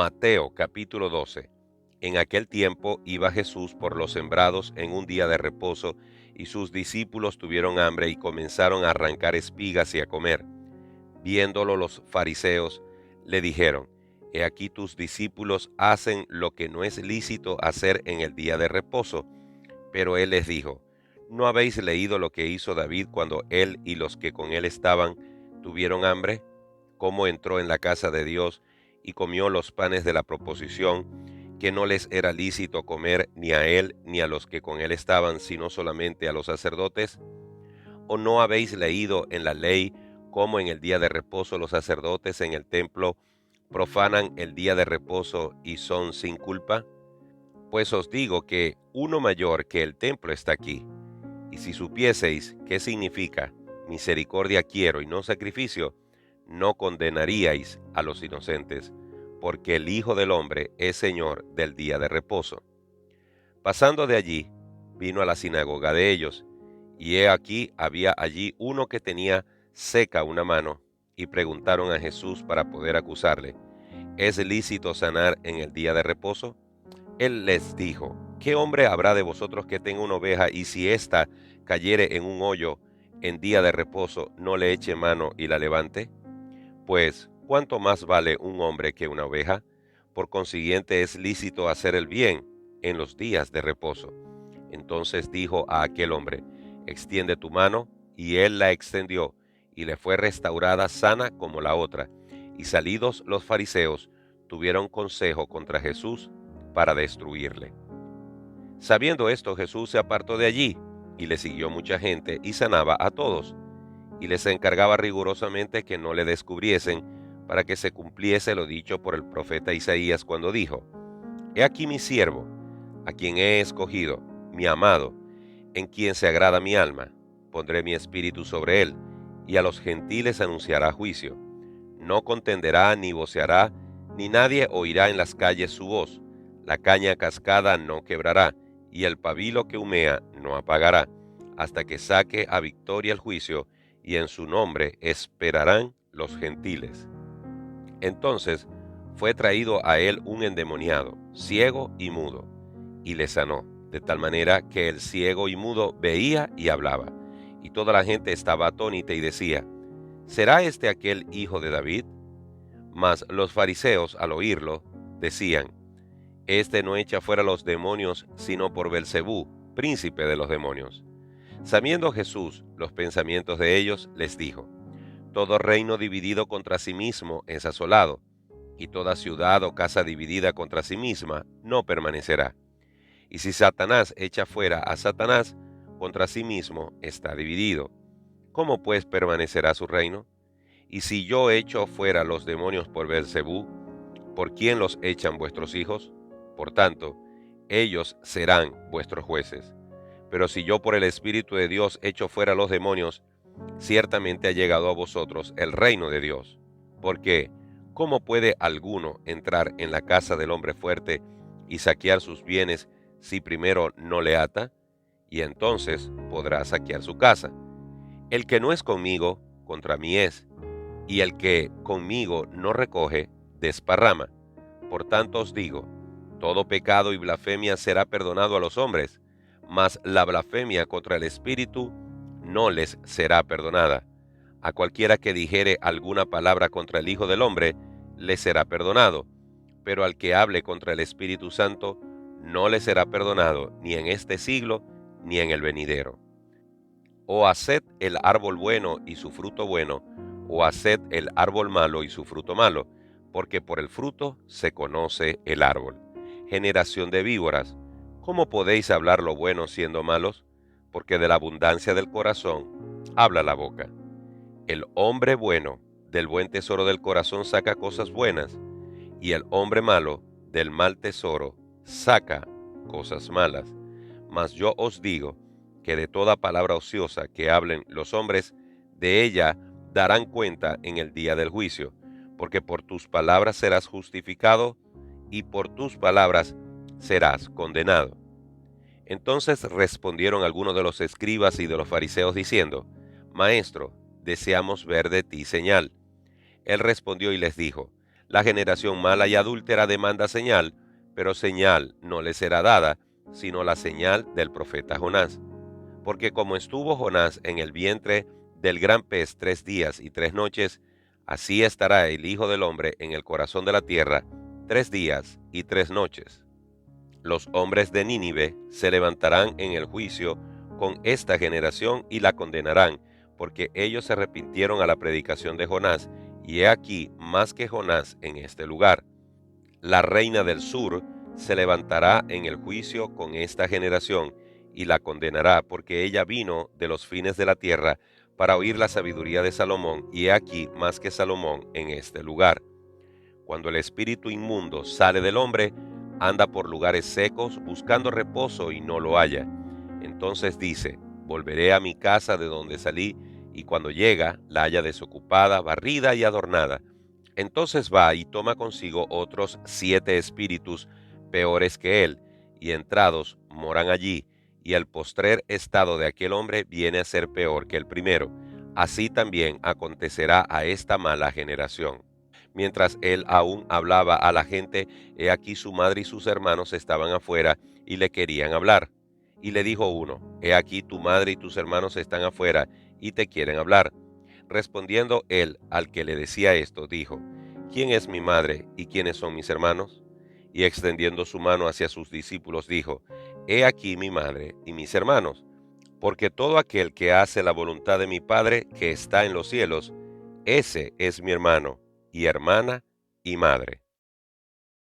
Mateo capítulo 12. En aquel tiempo iba Jesús por los sembrados en un día de reposo, y sus discípulos tuvieron hambre y comenzaron a arrancar espigas y a comer. Viéndolo los fariseos, le dijeron: He aquí tus discípulos hacen lo que no es lícito hacer en el día de reposo. Pero él les dijo: ¿No habéis leído lo que hizo David cuando él y los que con él estaban tuvieron hambre? Cómo entró en la casa de Dios y comió los panes de la proposición, que no les era lícito comer ni a él ni a los que con él estaban, sino solamente a los sacerdotes. ¿O no habéis leído en la ley cómo en el día de reposo los sacerdotes en el templo profanan el día de reposo y son sin culpa? Pues os digo que uno mayor que el templo está aquí. Y si supieseis qué significa misericordia quiero y no sacrificio, no condenaríais a los inocentes, porque el Hijo del Hombre es Señor del día de reposo. Pasando de allí, vino a la sinagoga de ellos, y he aquí había allí uno que tenía seca una mano, y preguntaron a Jesús para poder acusarle: ¿Es lícito sanar en el día de reposo? Él les dijo: ¿Qué hombre habrá de vosotros que tenga una oveja, y si ésta cayere en un hoyo en día de reposo, no le eche mano y la levante? Pues, ¿cuánto más vale un hombre que una oveja? Por consiguiente, es lícito hacer el bien en los días de reposo. Entonces dijo a aquel hombre: Extiende tu mano, y él la extendió, y le fue restaurada sana como la otra. Y salidos los fariseos, tuvieron consejo contra Jesús para destruirle. Sabiendo esto, Jesús se apartó de allí, y le siguió mucha gente, y sanaba a todos, y les encargaba rigurosamente que no le descubriesen, para que se cumpliese lo dicho por el profeta Isaías cuando dijo: He aquí mi siervo, a quien he escogido, mi amado, en quien se agrada mi alma. Pondré mi espíritu sobre él, y a los gentiles anunciará juicio. No contenderá ni voceará, ni nadie oirá en las calles su voz. La caña cascada no quebrará, y el pabilo que humea no apagará, hasta que saque a victoria el juicio, y en su nombre esperarán los gentiles. Entonces fue traído a él un endemoniado, ciego y mudo, y le sanó, de tal manera que el ciego y mudo veía y hablaba. Y toda la gente estaba atónita y decía: ¿Será este aquel hijo de David? Mas los fariseos, al oírlo, decían: Este no echa fuera los demonios, sino por Belcebú, príncipe de los demonios. Sabiendo Jesús los pensamientos de ellos, les dijo: Todo reino dividido contra sí mismo es asolado, y toda ciudad o casa dividida contra sí misma no permanecerá. Y si Satanás echa fuera a Satanás, contra sí mismo está dividido. ¿Cómo pues permanecerá su reino? Y si yo echo fuera los demonios por Beelzebú, ¿por quién los echan vuestros hijos? Por tanto, ellos serán vuestros jueces. Pero si yo por el Espíritu de Dios echo fuera los demonios, ciertamente ha llegado a vosotros el reino de Dios. Porque, ¿cómo puede alguno entrar en la casa del hombre fuerte y saquear sus bienes si primero no le ata? Y entonces podrá saquear su casa. El que no es conmigo, contra mí es, y el que conmigo no recoge, desparrama. Por tanto os digo, todo pecado y blasfemia será perdonado a los hombres, mas la blasfemia contra el Espíritu no les será perdonada. A cualquiera que dijere alguna palabra contra el Hijo del Hombre, le será perdonado, pero al que hable contra el Espíritu Santo, no le será perdonado ni en este siglo ni en el venidero. O haced el árbol bueno y su fruto bueno, o haced el árbol malo y su fruto malo, porque por el fruto se conoce el árbol. Generación de víboras, ¿cómo podéis hablar lo bueno siendo malos? Porque de la abundancia del corazón habla la boca. El hombre bueno del buen tesoro del corazón saca cosas buenas, y el hombre malo del mal tesoro saca cosas malas. Mas yo os digo que de toda palabra ociosa que hablen los hombres, de ella darán cuenta en el día del juicio, porque por tus palabras serás justificado, y por tus palabras serás condenado. Entonces respondieron algunos de los escribas y de los fariseos diciendo: Maestro, deseamos ver de ti señal. Él respondió y les dijo: La generación mala y adúltera demanda señal, pero señal no le será dada, sino la señal del profeta Jonás. Porque como estuvo Jonás en el vientre del gran pez 3 días y 3 noches, así estará el Hijo del Hombre en el corazón de la tierra 3 días y 3 noches. Los hombres de Nínive se levantarán en el juicio con esta generación y la condenarán, porque ellos se arrepintieron a la predicación de Jonás, y he aquí más que Jonás en este lugar. La reina del sur se levantará en el juicio con esta generación y la condenará, porque ella vino de los fines de la tierra para oír la sabiduría de Salomón, y he aquí más que Salomón en este lugar. Cuando el espíritu inmundo sale del hombre, anda por lugares secos buscando reposo y no lo halla. Entonces dice: volveré a mi casa de donde salí, y cuando llega, la halla desocupada, barrida y adornada. Entonces va y toma consigo otros 7 espíritus peores que él, y entrados moran allí, y el postrer estado de aquel hombre viene a ser peor que el primero. Así también acontecerá a esta mala generación. Mientras él aún hablaba a la gente, he aquí su madre y sus hermanos estaban afuera y le querían hablar. Y le dijo uno: he aquí tu madre y tus hermanos están afuera y te quieren hablar. Respondiendo él al que le decía esto, dijo: ¿quién es mi madre y quiénes son mis hermanos? Y extendiendo su mano hacia sus discípulos, dijo: he aquí mi madre y mis hermanos, porque todo aquel que hace la voluntad de mi Padre que está en los cielos, ese es mi hermano y hermana y madre.